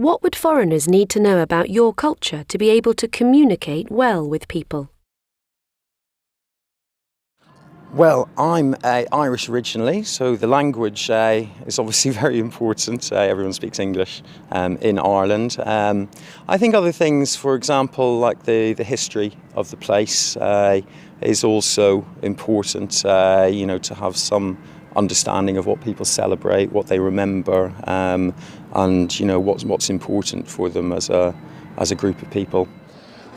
What would foreigners need to know about your culture to be able to communicate well with people? Well, I'm Irish originally, so the language is obviously very important. Everyone speaks English in Ireland. I think other things, for example, like the history of the place is also important, to have some understanding of what people celebrate, what they remember, and what's important for them as a group of people.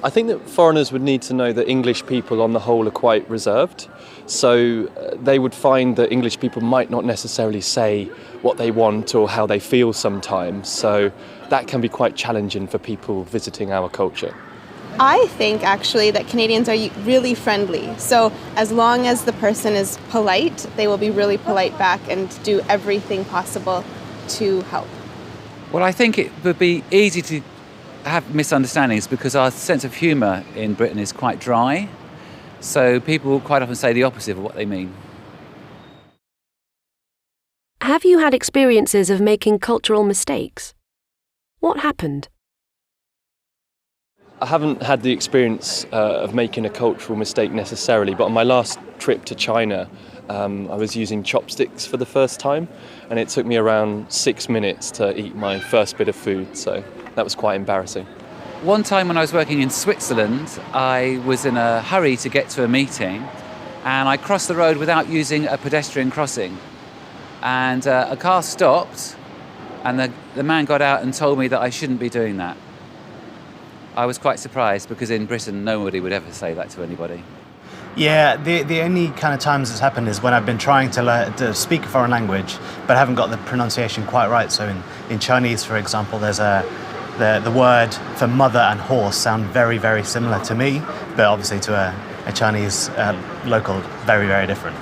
I think that foreigners would need to know that English people on the whole are quite reserved. So they would find that English people might not necessarily say what they want or how they feel sometimes. So that can be quite challenging for people visiting our culture. I think actually that Canadians are really friendly. So as long as the person is polite, they will be really polite back and do everything possible to help. Well, I think it would be easy to have misunderstandings because our sense of humour in Britain is quite dry. So people quite often say the opposite of what they mean. Have you had experiences of making cultural mistakes? What happened? I haven't had the experience of making a cultural mistake necessarily, but on my last trip to China, I was using chopsticks for the first time, and it took me around 6 minutes to eat my first bit of food, so that was quite embarrassing. One time when I was working in Switzerland, I was in a hurry to get to a meeting, and I crossed the road without using a pedestrian crossing. And a car stopped, and the man got out and told me that I shouldn't be doing that. I was quite surprised because in Britain nobody would ever say that to anybody. Yeah, the only kind of times it's happened is when I've been trying to speak a foreign language but haven't got the pronunciation quite right. So in Chinese, for example, there's the word for mother and horse sound very, very similar to me, but obviously to a Chinese local, very, very different.